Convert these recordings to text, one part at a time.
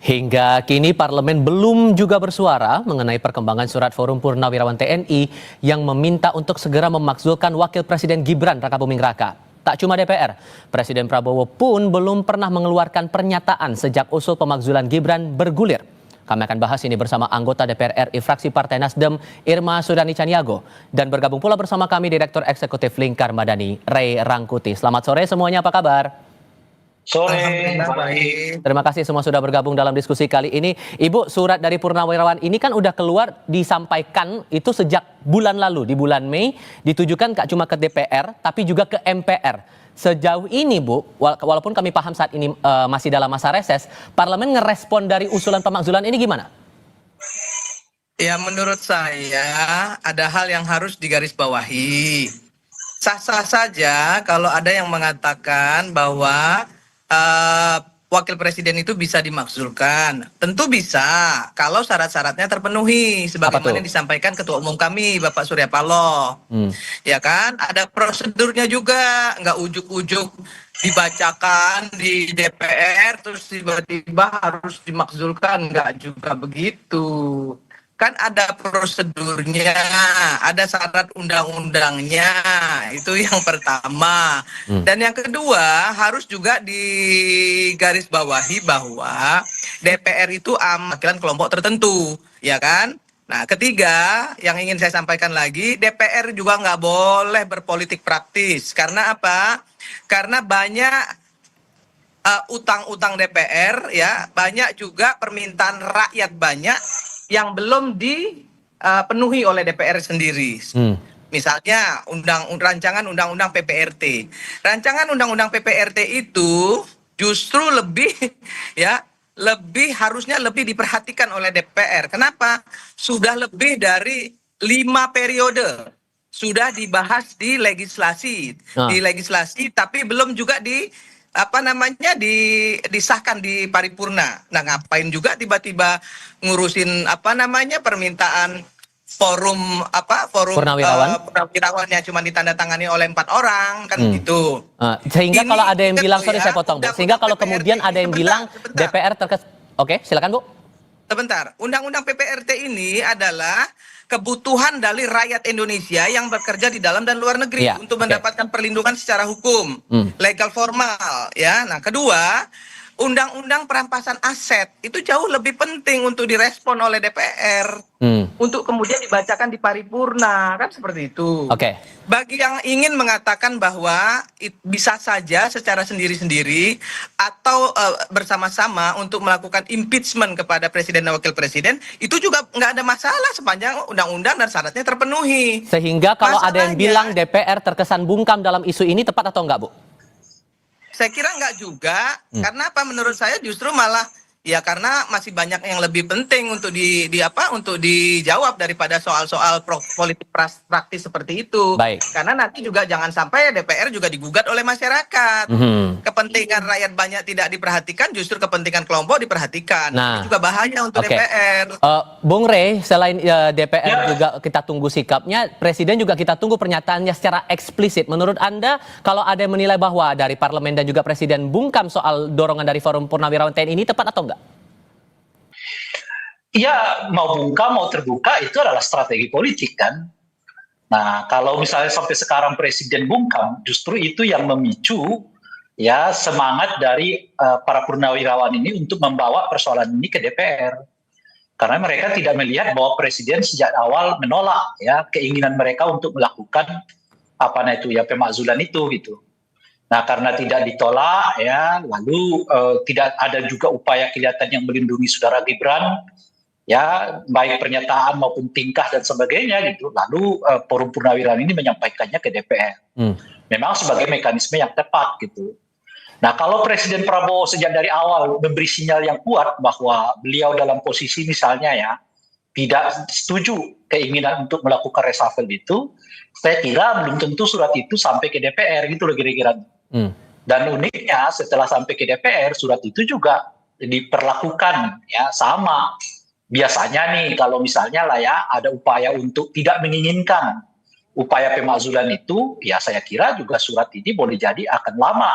Hingga kini parlemen belum juga bersuara mengenai perkembangan surat Forum Purnawirawan TNI yang meminta untuk segera memakzulkan Wakil Presiden Gibran Rakabuming Raka. Tak cuma DPR, Presiden Prabowo pun belum pernah mengeluarkan pernyataan sejak usul pemakzulan Gibran bergulir. Kami akan bahas ini bersama anggota DPR RI fraksi Partai Nasdem Irma Sudani Caniago, dan bergabung pula bersama kami Direktur Eksekutif Lingkar Madani Ray Rangkuti. Selamat sore semuanya, apa kabar? Sore, baik. Terima kasih semua sudah bergabung dalam diskusi kali ini. Ibu, surat dari Purnawirawan ini kan udah keluar, disampaikan itu sejak bulan lalu, di bulan Mei, ditujukan gak cuma ke DPR, tapi juga ke MPR. Sejauh ini, Bu, walaupun kami paham saat ini masih dalam masa reses, parlemen ngerespon dari usulan pemakzulan ini gimana? Ya, menurut saya ada hal yang harus digarisbawahi. Sah-sah saja kalau ada yang mengatakan bahwa Wakil Presiden itu bisa dimakzulkan. Tentu bisa kalau syarat-syaratnya terpenuhi sebagaimana disampaikan Ketua Umum kami Bapak Surya Paloh. Ya kan, ada prosedurnya juga, nggak ujuk-ujuk dibacakan di DPR terus tiba-tiba harus dimakzulkan, nggak juga begitu. Kan ada prosedurnya, ada syarat undang-undangnya, itu yang pertama. Dan yang kedua, harus juga digarisbawahi bahwa DPR itu mewakilkan kelompok tertentu, ya kan? Nah, ketiga, yang ingin saya sampaikan lagi, DPR juga nggak boleh berpolitik praktis. Karena apa? Karena banyak utang-utang DPR, ya, banyak juga permintaan rakyat banyak yang belum dipenuhi oleh DPR sendiri. Misalnya rancangan undang-undang PPRT. Rancangan undang-undang PPRT itu justru harusnya lebih diperhatikan oleh DPR. Kenapa? Sudah lebih dari 5 periode sudah dibahas di legislasi, tapi belum juga disahkan di paripurna. Nah, ngapain juga tiba-tiba ngurusin permintaan forum purnawirawannya cuma ditandatangani oleh 4 orang kan gitu. Sehingga kalau ada yang bilang, sorry saya potong, Bu. Sehingga kalau kemudian ada yang bilang DPR Oke, silakan, Bu. Sebentar, undang-undang PPRT ini adalah kebutuhan dari rakyat Indonesia yang bekerja di dalam dan luar negeri untuk mendapatkan perlindungan secara hukum, legal formal, ya. Nah, kedua, undang-undang perampasan aset itu jauh lebih penting untuk direspon oleh DPR, untuk kemudian dibacakan di paripurna, kan seperti itu. Bagi yang ingin mengatakan bahwa bisa saja secara sendiri-sendiri atau bersama-sama untuk melakukan impeachment kepada Presiden dan Wakil Presiden, itu juga nggak ada masalah sepanjang undang-undang dan syaratnya terpenuhi. Sehingga kalau ada yang bilang DPR terkesan bungkam dalam isu ini, tepat atau enggak, Bu? Saya kira enggak juga, karena apa, menurut saya justru malah ya karena masih banyak yang lebih penting untuk untuk dijawab daripada soal-soal politik praktis seperti itu. Karena nanti juga jangan sampai DPR juga digugat oleh masyarakat. Kepentingan rakyat banyak tidak diperhatikan, justru kepentingan kelompok diperhatikan. Ini juga bahaya untuk DPR. Bung Rey, selain DPR juga kita tunggu sikapnya, Presiden juga kita tunggu pernyataannya secara eksplisit. Menurut Anda, kalau ada yang menilai bahwa dari Parlemen dan juga Presiden bungkam soal dorongan dari Forum Purnawirawan TNI ini, tepat atau enggak? Ya, mau bungkam mau terbuka itu adalah strategi politik kan. Nah, kalau misalnya sampai sekarang Presiden bungkam, justru itu yang memicu ya semangat dari para purnawirawan ini untuk membawa persoalan ini ke DPR. Karena mereka tidak melihat bahwa Presiden sejak awal menolak ya keinginan mereka untuk melakukan pemakzulan itu gitu. Nah, karena tidak ditolak ya, lalu tidak ada juga upaya kelihatan yang melindungi saudara Gibran, ya baik pernyataan maupun tingkah dan sebagainya gitu. Lalu Forum Purnawirawan ini menyampaikannya ke DPR. Memang sebagai mekanisme yang tepat gitu. Nah, kalau Presiden Prabowo sejak dari awal memberi sinyal yang kuat bahwa beliau dalam posisi misalnya ya tidak setuju keinginan untuk melakukan reshuffle itu, saya kira belum tentu surat itu sampai ke DPR gitu loh kira-kira. Dan uniknya setelah sampai ke DPR, surat itu juga diperlakukan ya sama. Biasanya nih kalau misalnya lah ya ada upaya untuk tidak menginginkan upaya pemakzulan itu, ya saya kira juga surat ini boleh jadi akan lama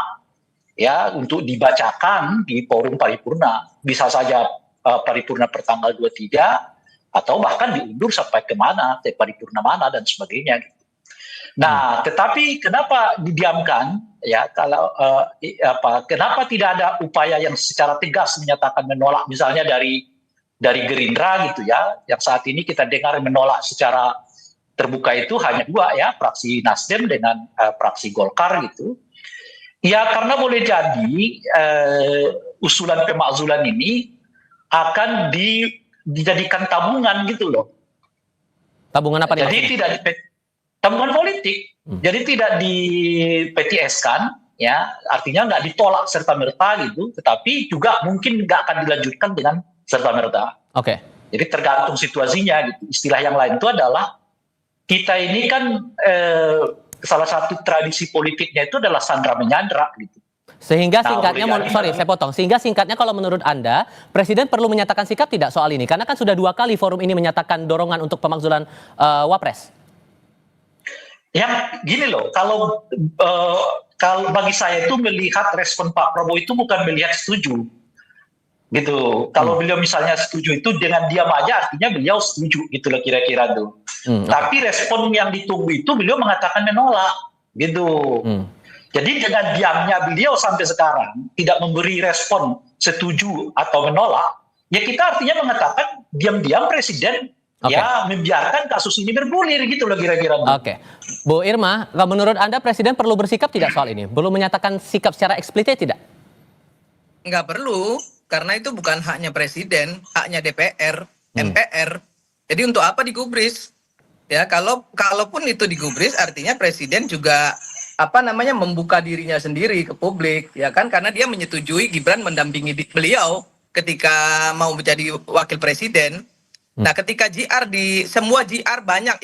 ya untuk dibacakan di forum paripurna. Bisa saja paripurna pertanggal 23 atau bahkan diundur sampai kemana, ke paripurna mana dan sebagainya. Nah, tetapi kenapa didiamkan? Ya, kalau kenapa tidak ada upaya yang secara tegas menyatakan menolak, misalnya dari Gerindra gitu ya, yang saat ini kita dengar menolak secara terbuka itu hanya dua ya, fraksi Nasdem dengan fraksi Golkar gitu. Ya, karena boleh jadi usulan pemakzulan ini akan dijadikan tabungan gitu loh. Tabungan apa nih? Jadi tidak tabungan politik. Jadi tidak di PTS-kan, ya, artinya nggak ditolak serta-merta gitu, tetapi juga mungkin nggak akan dilanjutkan dengan serta-merta. Oke. Jadi tergantung situasinya gitu. Istilah yang lain itu adalah kita ini kan salah satu tradisi politiknya itu adalah sandra menyandra gitu. Sehingga singkatnya, saya potong. Sehingga singkatnya kalau menurut Anda, Presiden perlu menyatakan sikap tidak soal ini? Karena kan sudah 2 kali forum ini menyatakan dorongan untuk pemakzulan Wapres. Yang gini loh, kalau bagi saya itu melihat respon Pak Prabowo itu bukan melihat setuju, gitu. Kalau beliau misalnya setuju itu dengan diam aja artinya beliau setuju, gitu loh kira-kira tuh. Tapi respon yang ditunggu itu beliau mengatakan menolak, gitu. Jadi dengan diamnya beliau sampai sekarang tidak memberi respon setuju atau menolak, ya kita artinya mengatakan diam-diam Presiden ya membiarkan kasus ini bergulir gitu loh kira-kira. Oke. Bu Irma, menurut Anda Presiden perlu bersikap tidak soal ini? Belum menyatakan sikap secara eksplisit tidak? Nggak perlu, karena itu bukan haknya Presiden, haknya DPR, MPR. Jadi untuk apa digubris? Ya, kalaupun itu digubris artinya Presiden juga membuka dirinya sendiri ke publik, ya kan, karena dia menyetujui Gibran mendampingi beliau ketika mau menjadi wakil presiden. Nah, ketika semua GR banyak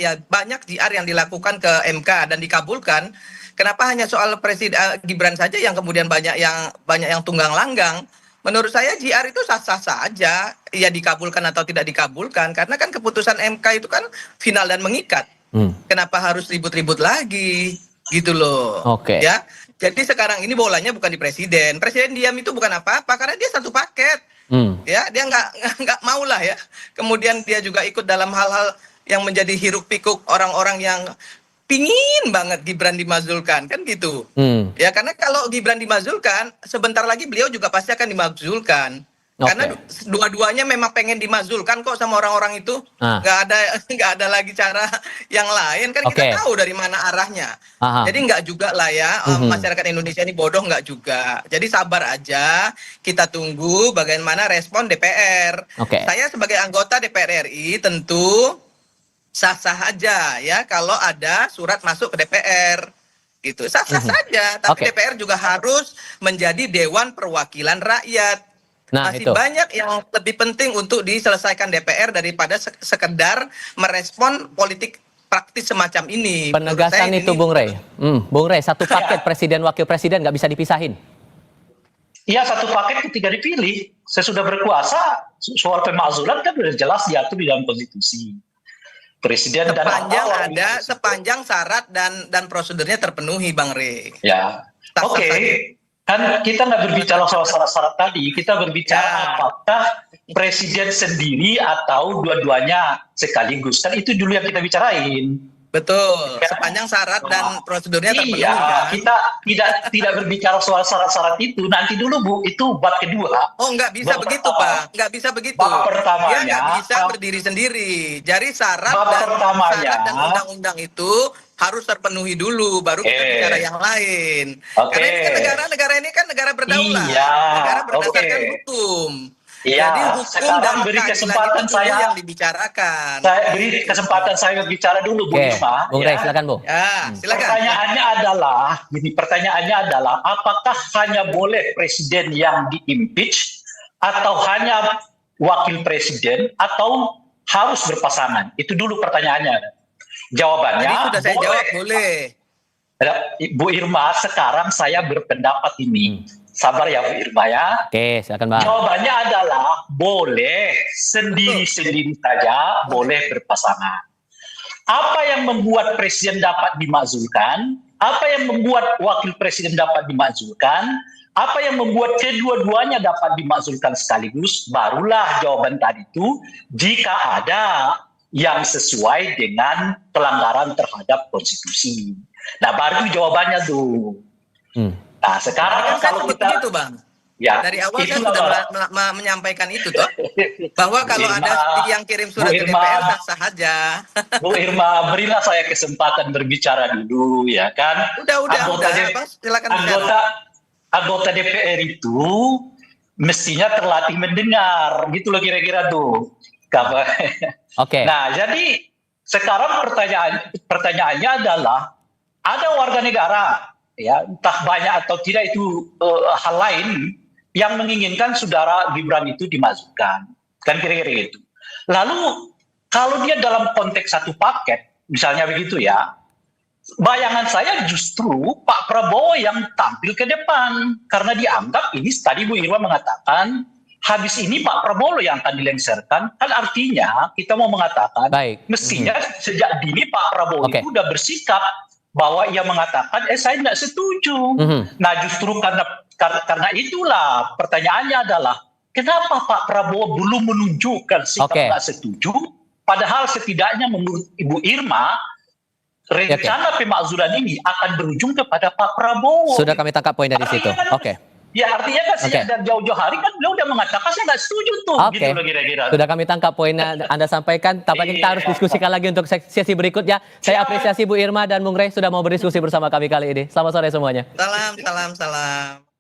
GR yang dilakukan ke MK dan dikabulkan. Kenapa hanya soal Presiden Gibran saja yang kemudian banyak yang tunggang langgang? Menurut saya GR itu sah-sah saja, ya dikabulkan atau tidak dikabulkan, karena kan keputusan MK itu kan final dan mengikat. Kenapa harus ribut-ribut lagi? Gitu loh. Ya. Jadi sekarang ini bolanya bukan di Presiden. Presiden diam itu bukan apa-apa karena dia satu paket. Ya, dia nggak mau lah ya. Kemudian dia juga ikut dalam hal-hal yang menjadi hiruk pikuk orang-orang yang pingin banget Gibran dimazulkan, kan gitu. Ya, karena kalau Gibran dimazulkan, sebentar lagi beliau juga pasti akan dimazulkan. Karena dua-duanya memang pengen dimazulkan kok sama orang-orang itu. Nggak ada lagi cara yang lain, kan kita tahu dari mana arahnya. Jadi nggak juga lah ya, masyarakat Indonesia ini bodoh nggak juga. Jadi sabar aja, kita tunggu bagaimana respon DPR. Saya sebagai anggota DPR RI tentu sah-sah aja ya kalau ada surat masuk ke DPR. Gitu, sah-sah saja. Tapi DPR juga harus menjadi Dewan Perwakilan Rakyat. Masih banyak yang lebih penting untuk diselesaikan DPR daripada sekedar merespon politik praktis semacam ini. Penegasan itu Bung Rey. Bung Rey, satu paket presiden wakil presiden nggak bisa dipisahin. Iya, satu paket ketika dipilih. Sesudah berkuasa, soal pemakzulan kan sudah jelas diatur di dalam konstitusi. Presiden sepanjang syarat dan prosedurnya terpenuhi, Bang Rey. Ya. Kan kita nggak berbicara soal syarat-syarat tadi, kita berbicara apakah presiden sendiri atau dua-duanya sekaligus. Kan itu dulu yang kita bicarain. Betul, sepanjang syarat dan prosedurnya terpenuhi. Iya, kita tidak berbicara soal syarat-syarat itu. Nanti dulu Bu, itu bab kedua. Oh, nggak bisa begitu Pak, nggak bisa begitu. Bab pertamanya, dia nggak bisa berdiri sendiri. Jadi syarat dan undang-undang itu harus terpenuhi dulu, baru kita bicara yang lain. Karena ini kan negara ini kan negara berdaulat, negara berdasarkan hukum. Iya, jadi hukum sekarang beri kesempatan saya yang dibicarakan. Saya beri kesempatan saya berbicara dulu, Bu Irma. Bung Rey, silakan Bu. Ya, silakan. Pertanyaannya adalah, apakah hanya boleh presiden yang di-impeach atau hanya wakil presiden atau harus berpasangan? Itu dulu pertanyaannya. Jawabannya tadi sudah saya jawab boleh. Bu Irma, sekarang saya berpendapat ini. Sabar ya Bu Irma ya. Silakan Bang. Jawabannya adalah boleh sendiri-sendiri saja, boleh berpasangan. Apa yang membuat presiden dapat dimakzulkan? Apa yang membuat wakil presiden dapat dimakzulkan? Apa yang membuat kedua-duanya dapat dimakzulkan sekaligus? Barulah jawaban tadi itu, jika ada yang sesuai dengan pelanggaran terhadap konstitusi. Nah, baru itu jawabannya tuh. Nah, sekarang Kan saya kalau sebut kita begitu, Bang. ya Dari awal saya itulah, sudah menyampaikan itu toh, bahwa kalau Irma, ada yang kirim surat Bu ke Irma, DPR sah-sah aja. Bu Irma, berilah saya kesempatan berbicara dulu, ya kan? Bang, silakan bicara. Anggota DPR itu mestinya terlatih mendengar, gitu loh kira-kira tuh. Oke. Nah, jadi sekarang pertanyaannya adalah ada warga negara, ya entah banyak atau tidak itu hal lain yang menginginkan saudara Gibran itu dimasukkan, kan kira-kira gitu. Lalu kalau dia dalam konteks satu paket, misalnya begitu ya, bayangan saya justru Pak Prabowo yang tampil ke depan karena dianggap ini tadi Bu Irma mengatakan habis ini Pak Prabowo yang akan dilengsarkan, kan artinya kita mau mengatakan mestinya sejak dini Pak Prabowo itu udah bersikap bahwa ia mengatakan saya tidak setuju. Nah justru karena itulah pertanyaannya adalah kenapa Pak Prabowo belum menunjukkan sikap tidak setuju, padahal setidaknya menurut Ibu Irma rencana pemakzulan ini akan berujung kepada Pak Prabowo. Sudah kami tangkap poin dari situ. Ya artinya kan sejak dari jauh-jauh hari kan beliau udah mengatakan saya nggak setuju tuh. Gitu loh kira-kira. Sudah kami tangkap poin yang Anda sampaikan. Tampaknya kita harus diskusikan lagi untuk sesi berikutnya. Saya apresiasi Bu Irma dan Bung Rey sudah mau berdiskusi bersama kami kali ini. Selamat sore semuanya. Salam.